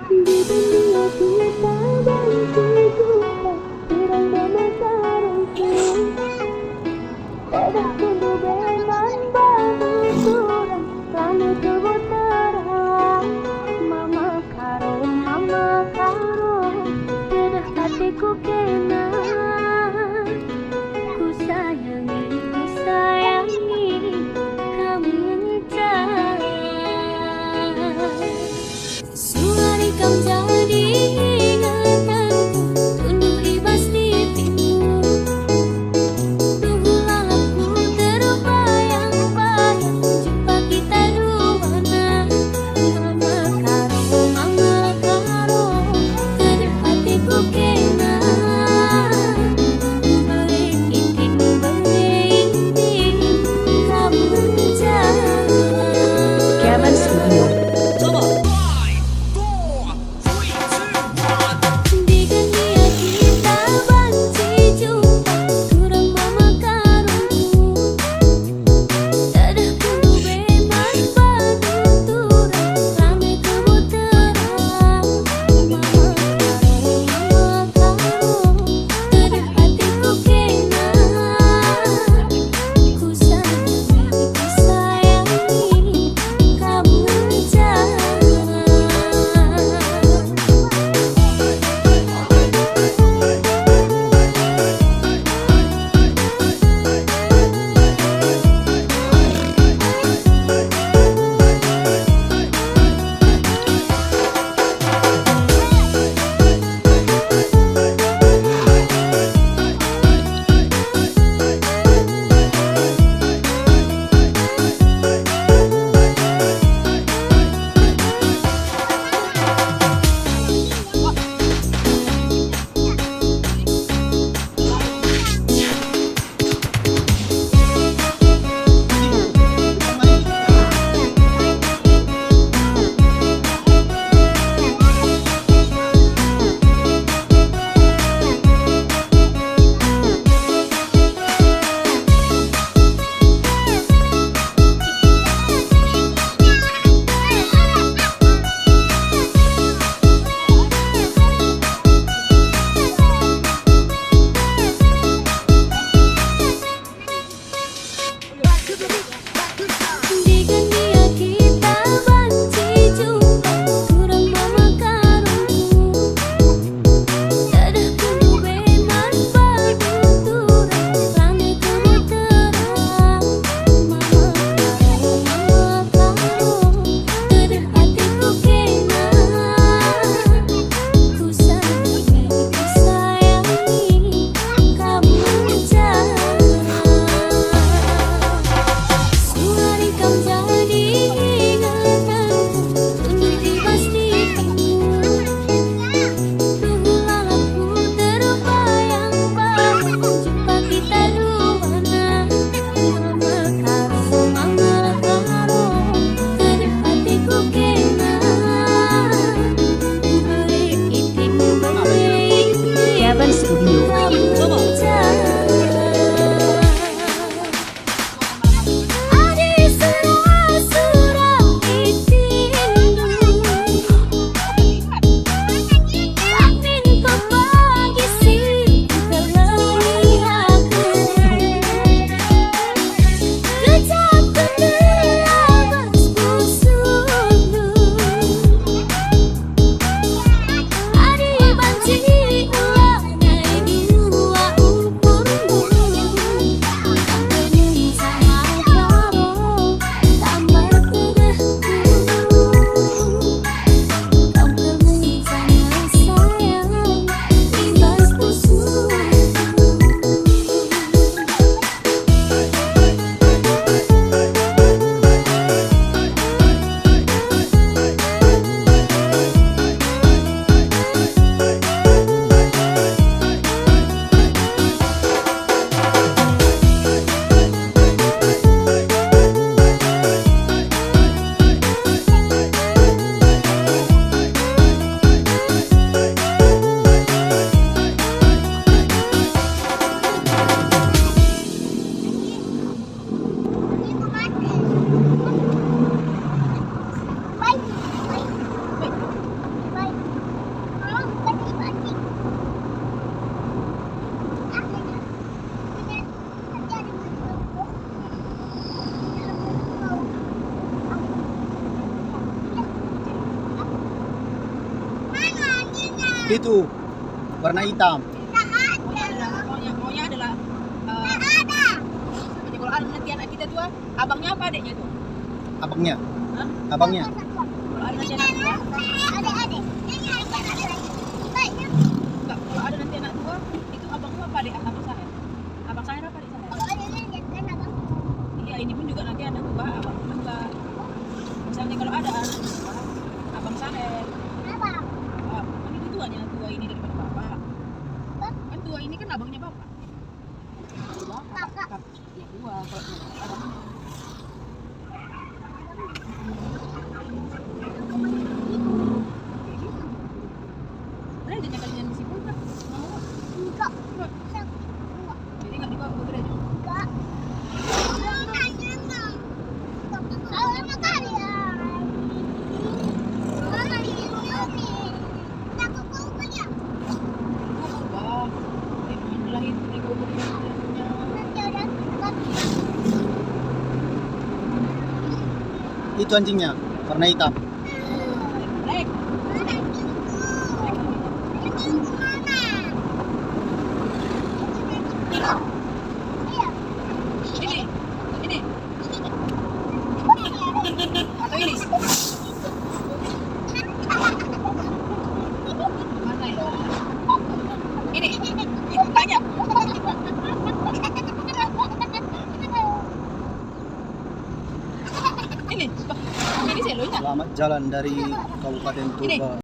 Di dunia kita dan kehidupan Tirang sarungku Tedah kudu beman bahu kurang Lami tubuh terang Mama karo Tedah hatiku kena Ku sayangi Kami encan Suara kam jadi ingatanku Tunduk ibas di pimu Itu warna hitam. Maunya adalah kalau nanti anak kita tua, abangnya apa adiknya tuh? Abangnya. Hah? Abangnya. Kalau ada nanti anak tua, enggak, kalau ada nanti anak tua, itu abangnya apa adik? Abang saya. Abang saya apa adik saya? Iya, ini pun juga nanti anak tua, abang juga. Misalnya kalau ada anak tua, abang saya. Kan itu tuanya tua ini daripada bapak. Kan tua ini kan abangnya bapak. Bapak. Ya tua kalau abangnya. Boleh dia kalian di sini kan? Mau? Jadi nggak dibawa ke gereja. Wah, ini lahir di kubur punya. Itu anjingnya warna hitam. Black. Ini. Atau ini? Mana ya? Ini. Banyak. Ini. Ini selonya. Selamat jalan dari Kabupaten Tuba.